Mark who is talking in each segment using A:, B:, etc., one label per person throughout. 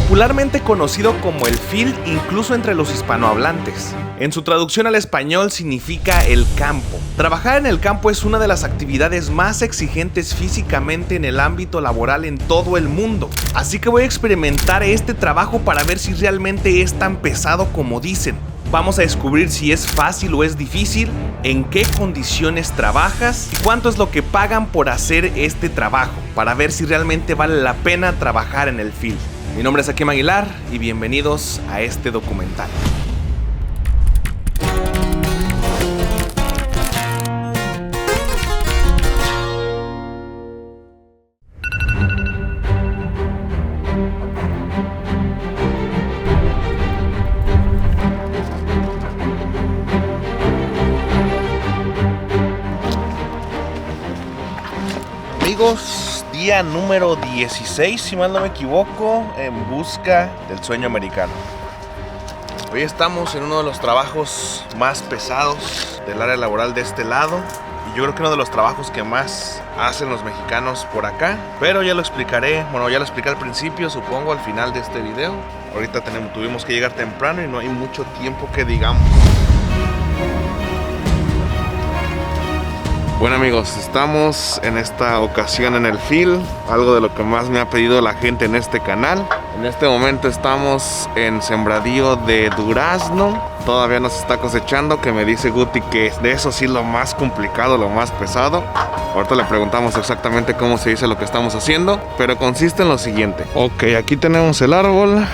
A: popularmente conocido como el field incluso entre los hispanohablantes. En su traducción al español significa el campo. Trabajar en el campo es una de las actividades más exigentes físicamente en el ámbito laboral en todo el mundo. Así que voy a experimentar este trabajo para ver si realmente es tan pesado como dicen. Vamos a descubrir si es fácil o es difícil, en qué condiciones trabajas y cuánto es lo que pagan por hacer este trabajo, para ver si realmente vale la pena trabajar en el field. Mi nombre es Akim Aguilar y bienvenidos a este documental. Amigos, día número 16, si mal no me equivoco, en busca del sueño americano. Hoy estamos en uno de los trabajos más pesados del área laboral de este lado y yo creo que uno de los trabajos que más hacen los mexicanos por acá, pero ya lo explicaré, ya lo expliqué al principio, supongo al final de este video. Ahorita tuvimos que llegar temprano y no hay mucho tiempo que digamos. Bueno amigos, estamos en esta ocasión en el field, algo de lo que más me ha pedido la gente en este canal. En este momento estamos en sembradío de durazno, todavía no se está cosechando, que me dice Guti que de eso sí lo más complicado, lo más pesado. Ahorita le preguntamos exactamente cómo se dice lo que estamos haciendo, pero consiste en lo siguiente. Ok, aquí tenemos el árbol,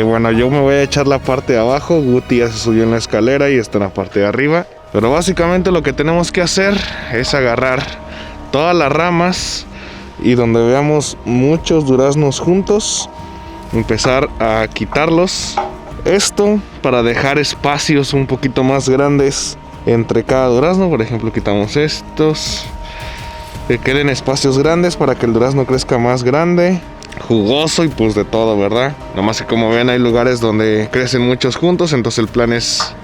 A: bueno, yo me voy a echar la parte de abajo, Guti ya se subió en la escalera y está en la parte de arriba. Pero básicamente lo que tenemos que hacer es agarrar todas las ramas y donde veamos muchos duraznos juntos, empezar a quitarlos. Esto para dejar espacios un poquito más grandes entre cada durazno. Por ejemplo, quitamos estos, que queden espacios grandes para que el durazno crezca más grande, jugoso y pues de todo, ¿verdad? Nomás que como ven hay lugares donde crecen muchos juntos, entonces el plan es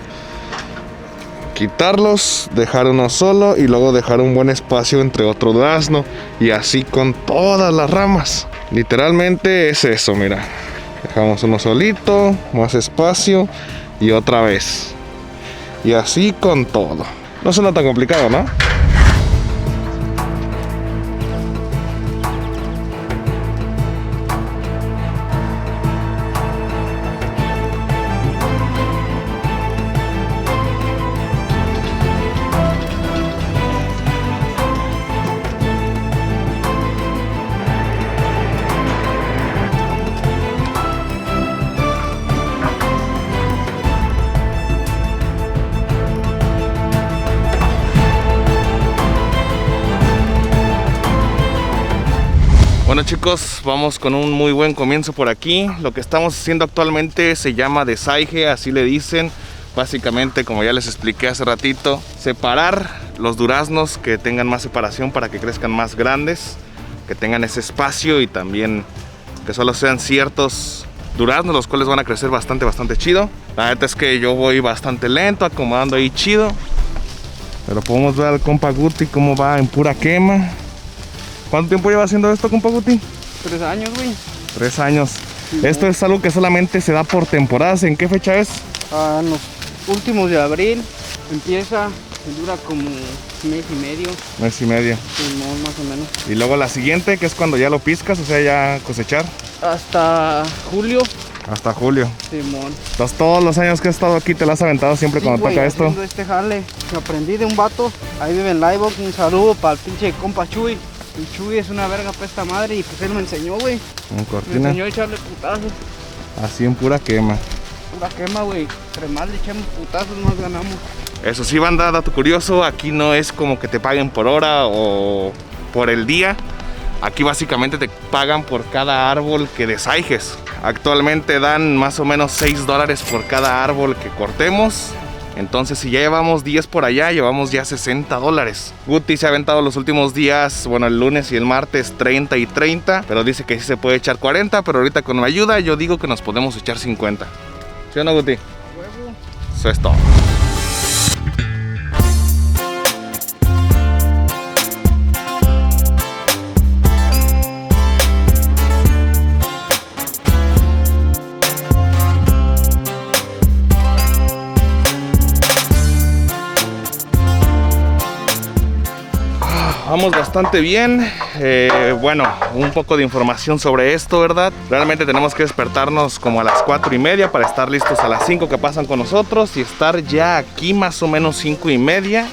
A: quitarlos, dejar uno solo y luego dejar un buen espacio entre otro durazno y así con todas las ramas. Literalmente es eso, mira. Dejamos uno solito, más espacio y otra vez. Y así con todo. No suena tan complicado, ¿no? Bueno chicos, vamos con un muy buen comienzo por aquí. Lo que estamos haciendo actualmente se llama desaige, así le dicen. Básicamente, como ya les expliqué hace ratito, separar los duraznos que tengan más separación para que crezcan más grandes, que tengan ese espacio y también que solo sean ciertos duraznos los cuales van a crecer bastante chido. La neta es que yo voy bastante lento, acomodando ahí chido, pero podemos ver al compa Guti cómo va en pura quema. ¿Cuánto tiempo lleva haciendo esto, compa Guti?
B: 3 años, güey.
A: 3 años.
B: Sí,
A: esto es algo que solamente se da por temporadas. ¿En qué fecha es?
B: En los últimos de abril empieza y dura como mes y medio.
A: Mes y medio.
B: Sí, no, más o menos.
A: Y luego la siguiente, que es cuando ya lo piscas, o sea, ya cosechar.
B: Hasta julio.
A: Hasta julio.
B: Simón.
A: Entonces todos los años que has estado aquí te lo has aventado siempre
B: Sí,
A: cuando
B: güey,
A: toca esto.
B: Este jale que aprendí de un vato. Ahí vive en Livebox. Un saludo para el pinche compa Chuy. El Chuy es una verga para esta madre y pues él me enseñó, güey.
A: En
B: Me
A: cortina.
B: enseñó a echarle putazos.
A: Así en pura quema.
B: Pura quema, güey. Entre más le echamos putazos, más ganamos.
A: Eso sí, banda, dato curioso, aquí no es como que te paguen por hora o por el día. Aquí básicamente te pagan por cada árbol que desaiges. Actualmente dan más o menos $6 por cada árbol que cortemos. Entonces si ya llevamos 10 por allá, llevamos ya $60. Guti se ha aventado los últimos días, bueno, el lunes y el martes 30 y 30, pero dice que sí se puede echar 40, pero ahorita con mi ayuda yo digo que nos podemos echar 50. ¿Sí o no, Guti?
B: Huevo.
A: Eso es todo. Vamos bastante bien. Bueno, un poco de información sobre esto, ¿verdad? Realmente tenemos que despertarnos como a las 4:30 para estar listos a las 5 que pasan con nosotros y estar ya aquí más o menos 5:30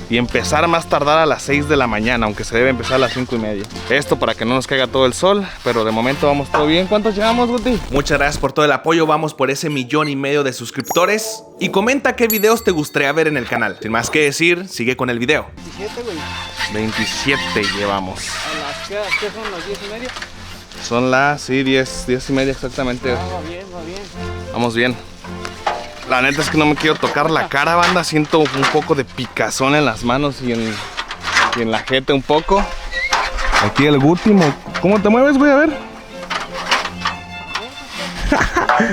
A: y empezar más tardar a las 6 de la mañana, aunque se debe empezar a las 5:30. Esto para que no nos caiga todo el sol, pero de momento vamos todo bien. ¿Cuántos llevamos, Guti?
C: Muchas gracias por todo el apoyo, vamos por ese 1,5 millones de suscriptores. Y comenta qué videos te gustaría ver en el canal. Sin más que decir, sigue con el video.
B: 17, güey.
A: 27 llevamos.
B: ¿Qué son las 10:30?
A: Son las, sí, 10:30 exactamente.
B: Va bien, va bien.
A: Vamos bien. La neta es que no me quiero tocar la cara, banda. Siento un poco de picazón en las manos y en la jeta un poco. Aquí el Guti, ¿cómo te mueves, güey? A ver.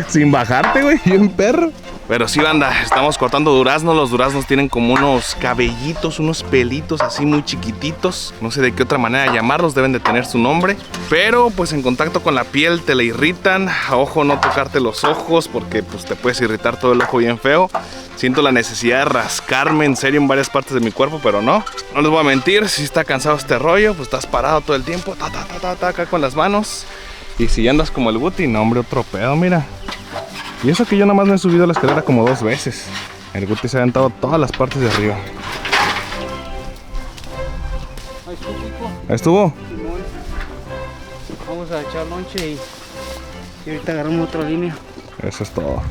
A: Sin bajarte, güey, bien perro. Pero sí, banda, estamos cortando duraznos. Los duraznos tienen como unos cabellitos, unos pelitos así muy chiquititos. No sé de qué otra manera llamarlos, deben de tener su nombre. Pero pues en contacto con la piel te la irritan. Ojo, no tocarte los ojos porque pues te puedes irritar todo el ojo bien feo. Siento la necesidad de rascarme en serio en varias partes de mi cuerpo, pero no les voy a mentir, si está cansado este rollo, pues estás parado todo el tiempo, acá con las manos. Y si andas como el Guti, no hombre, otro pedo, mira. Y eso que yo nada más me he subido a la escalera como 2 veces. El Guti se ha aventado todas las partes de arriba.
B: Ahí estuvo, Pico.
A: ¿Ahí estuvo?
B: Simón. Vamos a echar lonche y ahorita agarramos otra línea.
A: Eso es todo.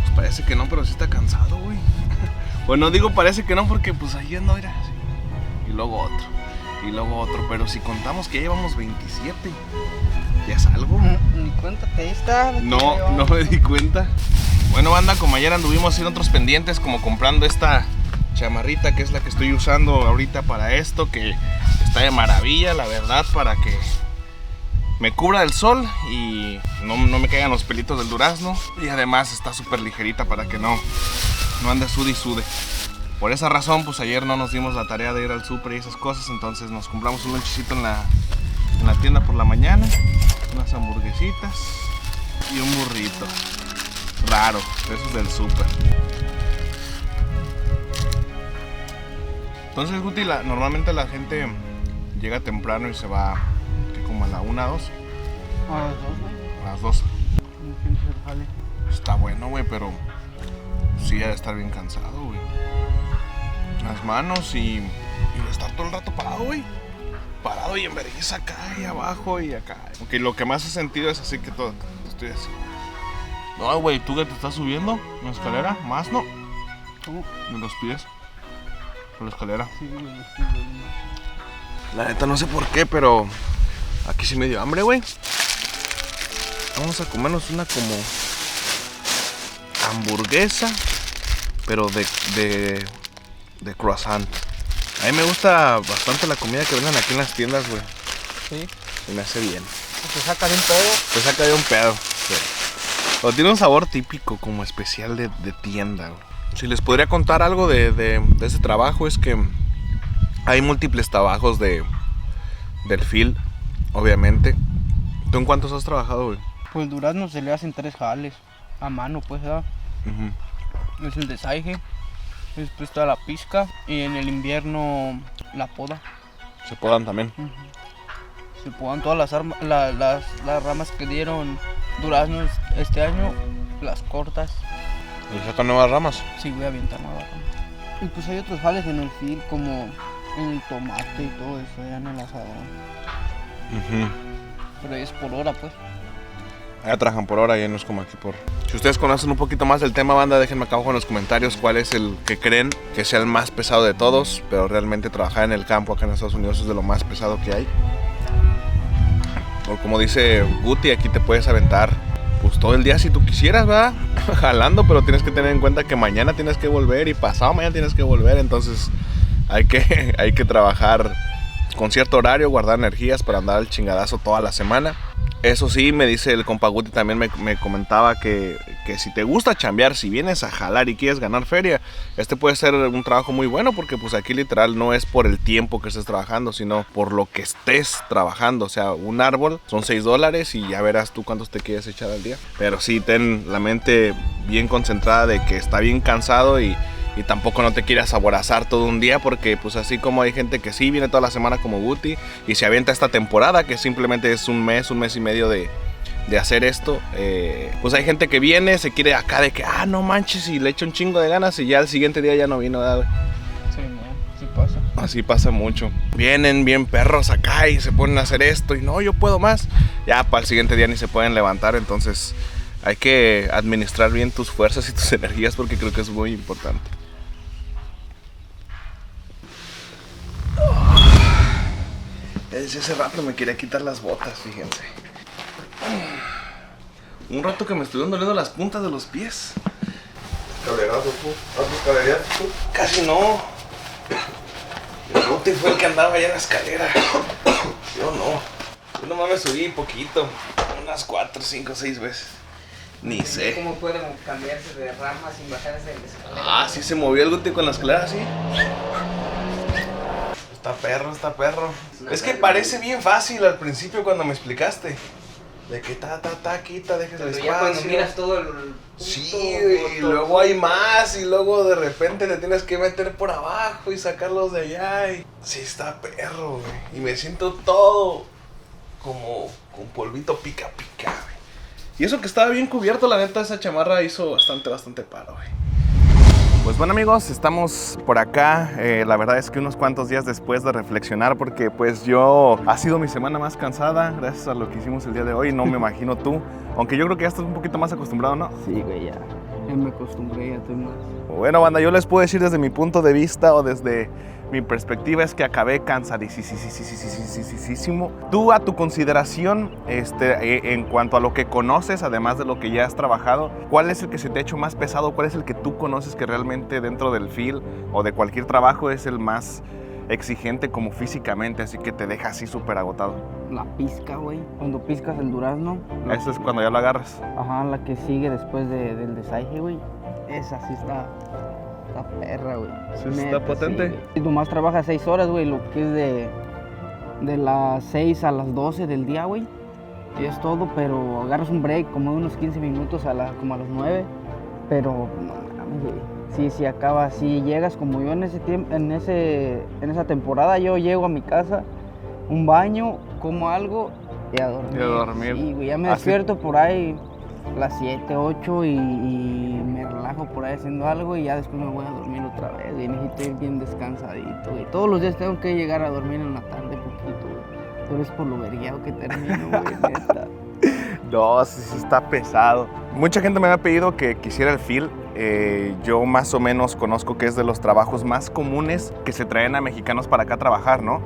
A: Pues parece que no, pero sí está cansado, güey. Bueno, digo parece que no porque pues ahí ando, mira. Y luego otro. Y luego otro. Pero si contamos que llevamos 27, ya es algo.
B: Ni cuenta te está.
A: No me di cuenta. Bueno, banda, como ayer anduvimos haciendo otros pendientes, como comprando esta chamarrita que es la que estoy usando ahorita para esto, que está de maravilla, la verdad, para que me cubra el sol y no me caigan los pelitos del durazno. Y además está súper ligerita para que no ande sude y sude. Por esa razón, pues ayer no nos dimos la tarea de ir al súper y esas cosas, entonces nos compramos un lonchecito en la tienda por la mañana, unas hamburguesitas y un burrito raro, esos del súper. Entonces, Guti, normalmente la gente llega temprano y se va como a la 1, 2.
B: A las 2, güey.
A: A las 2.
B: No pienso el jale.
A: Está bueno, güey, pero sí ha de estar bien cansado, güey. Las manos y estar todo el rato parado, güey. Parado y en vergüenza acá y abajo y acá. Porque lo que más he sentido es así que todo estoy así. No, güey, ¿tú que te estás subiendo en la escalera? ¿Más no?
B: ¿Cómo?
A: De los pies. Por la escalera.
B: Sí, güey, estoy bien.
A: La neta no sé por qué, pero aquí sí me dio hambre, güey. Vamos a comernos una como hamburguesa, pero de croissant. A mí me gusta bastante la comida que venden aquí en las tiendas, güey.
B: Sí.
A: Se me hace bien.
B: Te saca de un pedo.
A: Te saca de un pedo. Sí. Pero tiene un sabor típico, como especial de tienda, güey. Si les podría contar algo de ese trabajo, es que hay múltiples trabajos del field, obviamente. ¿Tú en cuántos has trabajado, güey?
B: Pues el durazno se le hacen 3 jales. A mano, pues, ¿verdad? Es el desaige. Después está la pizca. Y en el invierno la poda.
A: Se podan también.
B: Se podan todas las ramas que dieron duraznos este año. Las cortas.
A: ¿Y sacan nuevas ramas?
B: Sí, voy a aventar nuevas ramas. Y pues hay otros jales en el field, como en el tomate y todo eso, allá en el asador. Pero es por hora, pues.
A: Allá trabajan por hora y no es como aquí por... Si ustedes conocen un poquito más del tema, banda, déjenme acá abajo en los comentarios cuál es el que creen que sea el más pesado de todos. Pero realmente trabajar en el campo acá en Estados Unidos es de lo más pesado que hay. O como dice Guti, aquí te puedes aventar pues todo el día si tú quisieras, ¿verdad? Jalando, pero tienes que tener en cuenta que mañana tienes que volver y pasado mañana tienes que volver. Entonces hay que trabajar con cierto horario, guardar energías para andar al chingadazo toda la semana. Eso sí, me dice el compa Guti, también me comentaba que si te gusta chambear, si vienes a jalar y quieres ganar feria, este puede ser un trabajo muy bueno, porque pues aquí literal no es por el tiempo que estés trabajando, sino por lo que estés trabajando. O sea, un árbol son $6 y ya verás tú cuántos te quieres echar al día. Pero sí, ten la mente bien concentrada de que está bien cansado y tampoco no te quieras aborazar todo un día, porque pues así como hay gente que sí viene toda la semana como Guti y se avienta esta temporada que simplemente es un mes y medio de hacer esto, pues hay gente que viene, se quiere acá de que no manches, y le echa un chingo de ganas y ya el siguiente día ya no vino, ¿verdad?
B: Sí, no, sí pasa.
A: Así pasa mucho. Vienen bien perros acá y se ponen a hacer esto y no, yo puedo más. Ya para el siguiente día ni se pueden levantar, entonces hay que administrar bien tus fuerzas y tus energías, porque creo que es muy importante. Desde ese rato me quería quitar las botas, fíjense. Un rato que me estuvieron doliendo las puntas de los pies. ¿Escalerazo tú? ¿Cuántos escaleras tú? Casi no. El Guti fue el que andaba allá en la escalera. Yo no. Yo nomás me subí poquito. Unas 4, 5, 6 veces. Ni sé.
D: ¿Cómo pueden cambiarse de rama sin bajarse de la escalera?
A: Sí se movió el Guti con la escalera, sí. Está perro. Es que parece bien fácil al principio cuando me explicaste. De que quita, dejes el
D: Pero
A: espacio.
D: ya cuando miras todo el punto,
A: Sí, y luego hay más, y luego de repente te tienes que meter por abajo y sacarlos de allá. Sí, está perro, güey. Y me siento todo como con polvito pica, güey. Y eso que estaba bien cubierto, la neta, esa chamarra hizo bastante paro, güey. Pues bueno, amigos, estamos por acá, la verdad es que unos cuantos días después de reflexionar, porque pues ha sido mi semana más cansada gracias a lo que hicimos el día de hoy, no me imagino tú, aunque yo creo que ya estás un poquito más acostumbrado, ¿no?
B: Sí, güey, ya me acostumbré, ya estoy más.
A: Bueno, banda, yo les puedo decir desde mi punto de vista o desde mi perspectiva es que acabé cansadísimo. Tú, a tu consideración, en cuanto a lo que conoces, además de lo que ya has trabajado, ¿cuál es el que se te ha hecho más pesado? ¿Cuál es el que tú conoces que realmente dentro del field o de cualquier trabajo es el más exigente como físicamente, así que te deja así súper agotado?
B: La pizca, güey. Cuando piscas el durazno.
A: Eso es cuando ya lo agarras.
B: Ajá, la que sigue después del desaje, güey. Esa sí está perra, güey.
A: Sí, está potente.
B: Sí, y nomás trabajas 6 horas, güey, lo que es de las 6 a las 12 del día, güey. Y es todo, pero agarras un break como de unos 15 minutos como a las 9. Pero no mames, güey. Sí, acaba, si llegas como yo en ese tiempo, en esa temporada, yo llego a mi casa, un baño, como algo y a dormir. Sí, güey, ya me despierto por ahí las 7, 8 y me relajo por ahí haciendo algo y ya después me voy a dormir otra vez, güey. Necesito ir bien descansadito, güey. Todos los días tengo que llegar a dormir en la tarde poquito, güey. Pero es por lo vergueado que termino, güey, neta.
A: No, sí está pesado. Mucha gente me había pedido que quisiera el field. Yo más o menos conozco que es de los trabajos más comunes que se traen a mexicanos para acá a trabajar, ¿no?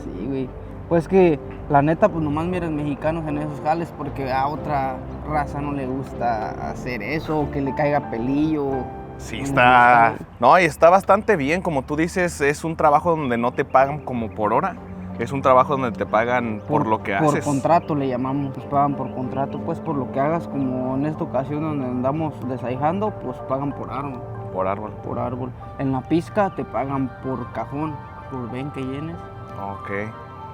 B: Sí, güey. Pues que la neta, pues nomás miran mexicanos en esos jales porque a otra raza no le gusta hacer eso, o que le caiga pelillo.
A: Sí, está... No, y está bastante bien, como tú dices, es un trabajo donde no te pagan como por hora. Es un trabajo donde te pagan por lo que haces.
B: Por contrato le llamamos, pues pagan por contrato, pues por lo que hagas, como en esta ocasión donde andamos desahijando, pues pagan por árbol.
A: Por árbol.
B: Por árbol. En la pizca te pagan por cajón, por 20 llenes.
A: Ok.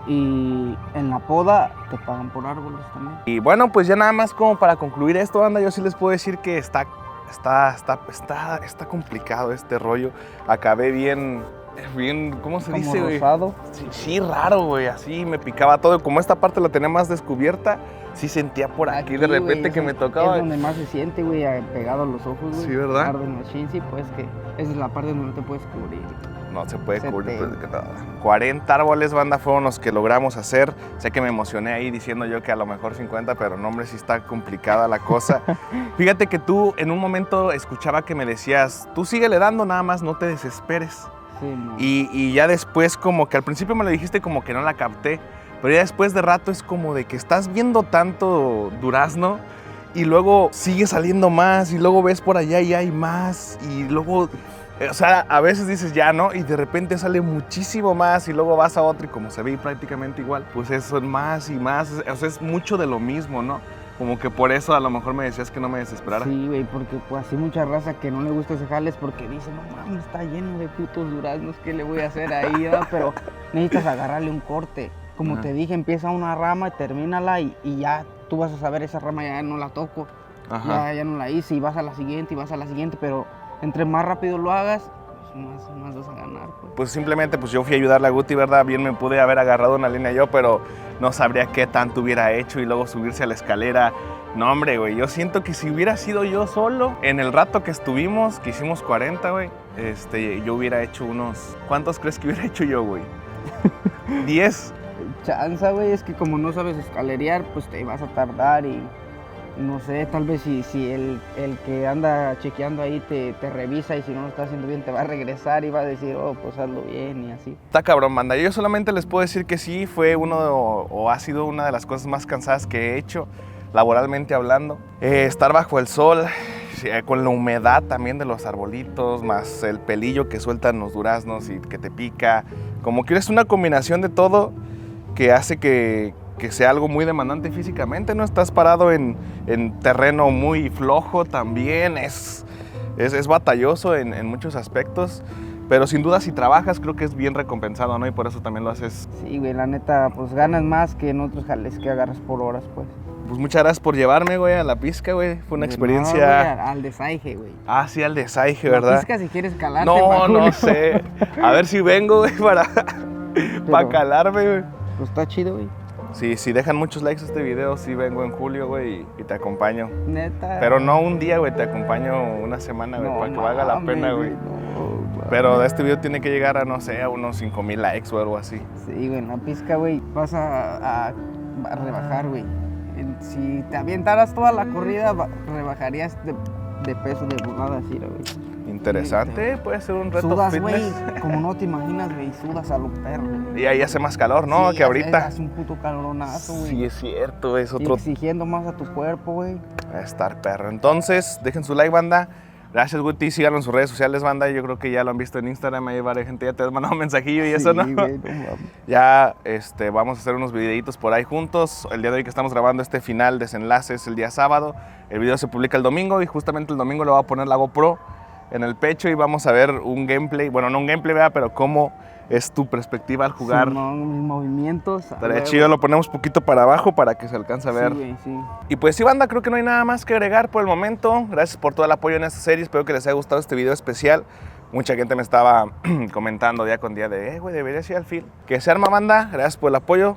B: Y en la poda te pagan por árboles también.
A: Y bueno, pues ya nada más como para concluir esto, banda, yo sí les puedo decir que está complicado este rollo. Acabé bien, ¿cómo se dice, güey?
B: Rosado.
A: Sí, raro, güey, así me picaba todo. Como esta parte la tenía más descubierta, sí sentía por aquí de repente, güey, que me tocaba.
B: Es donde más se siente, güey, pegado a los ojos, güey.
A: Sí, ¿verdad?
B: Arden los chins, y pues que esa es la parte donde no te puedes cubrir.
A: No se puede cubrir. 40 árboles, banda, fueron los que logramos hacer. Sé que me emocioné ahí diciendo yo que a lo mejor 50, pero no, hombre, sí está complicada la cosa. Fíjate que tú en un momento escuchaba que me decías, tú síguele dando, nada más no te desesperes.
B: Sí, no.
A: Y ya después, como que al principio me lo dijiste como que no la capté, pero ya después de rato es como de que estás viendo tanto durazno y luego sigue saliendo más y luego ves por allá y hay más y luego
C: O sea, a veces dices ya, ¿no? Y de repente sale muchísimo más y luego vas a otro y como se ve prácticamente igual, pues eso es más y más. O sea, es mucho de lo mismo, ¿no? Como que por eso a lo mejor me decías que no me desesperara.
B: Sí, güey, porque pues así mucha raza que no le gusta ese jale es porque dice, no mames, está lleno de putos duraznos, ¿qué le voy a hacer ahí? ¿verdad? Pero necesitas agarrarle un corte. Como
C: Ajá.
B: te dije, empieza una rama y termínala y ya tú vas a saber, esa rama ya no la toco, ya no la hice y vas a la siguiente y vas a la siguiente, pero entre más rápido lo hagas, pues más vas a ganar.
C: Pues simplemente pues yo fui a ayudarle a Guti, ¿verdad? Bien me pude haber agarrado una línea yo, pero no sabría qué tanto hubiera hecho y luego subirse a la escalera. No, hombre, güey, yo siento que si hubiera sido yo solo, en el rato que estuvimos, que hicimos 40, güey, yo hubiera hecho unos... ¿Cuántos crees que hubiera hecho yo, güey? 10.
B: Chanza, güey, es que como no sabes escalerear, pues te vas a tardar y no sé, tal vez si el que anda chequeando ahí te revisa y si no lo está haciendo bien te va a regresar y va a decir, oh, pues hazlo bien y así.
C: Está cabrón, banda. Yo solamente les puedo decir que sí, fue o ha sido una de las cosas más cansadas que he hecho, laboralmente hablando. Estar bajo el sol, con la humedad también de los arbolitos, más el pelillo que sueltan los duraznos y que te pica. Como que es una combinación de todo que hace que sea algo muy demandante físicamente, ¿no? Estás parado en terreno muy flojo también, es batalloso en muchos aspectos, pero sin duda si trabajas creo que es bien recompensado, ¿no? Y por eso también lo haces.
B: Sí, güey, la neta, pues ganas más que en otros jales que agarras por horas, pues.
C: Pues muchas gracias por llevarme, güey, a la pizca, güey. Fue una experiencia...
B: No, güey, al desaige, güey.
C: Ah, sí, al desaige, ¿verdad?
B: La pizca si quieres calarte.
C: No sé. A ver si vengo, güey, para calarme, güey.
B: Pues está chido, güey.
C: Sí, si dejan muchos likes a este video, sí vengo en julio, güey, y te acompaño.
B: Neta.
C: Pero no un día, güey, te acompaño una semana, güey, para que valga la pena, güey. Pero este video tiene que llegar a, no sé, a unos 5,000 likes o algo así.
B: Sí, güey, en la pizca, güey, vas a rebajar, güey. Si te avientaras toda la corrida, rebajarías de peso de volada, así, güey.
C: Interesante, puede ser un reto
B: sudas,
C: fitness.
B: güey, como no te imaginas, güey, sudas a lo perro.
C: Y ahí hace más calor, ¿no?
B: Sí,
C: que ahorita.
B: Hace un puto caloronazo, güey.
C: Sí, es cierto, es otro...
B: Exigiendo más a tu cuerpo, güey.
C: A estar perro. Entonces, dejen su like, banda. Gracias, Guti. Síganlo en sus redes sociales, banda. Yo creo que ya lo han visto en Instagram. Ahí varias gente ya te ha mandado un mensajillo y eso, ¿no?
B: Sí, güey, no mames.
C: Ya vamos a hacer unos videitos por ahí juntos. El día de hoy que estamos grabando este final desenlace es el día sábado. El video se publica el domingo y justamente el domingo le voy a poner la GoPro en el pecho y vamos a ver un gameplay. Bueno, no un gameplay, ¿verdad? Pero cómo es tu perspectiva al jugar.
B: Sí, no, mis movimientos.
C: Estaría chido, lo ponemos poquito para abajo para que se alcance a ver.
B: Sí, güey, sí.
C: Y pues sí, banda, creo que no hay nada más que agregar por el momento. Gracias por todo el apoyo en esta serie. Espero que les haya gustado este video especial. Mucha gente me estaba comentando día con día de, güey, deberías ir al film. Que se arma, banda. Gracias por el apoyo.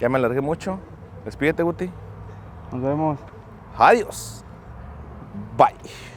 C: Ya me alargué mucho. Despídete, Guti.
B: Nos vemos.
C: Adiós. Bye.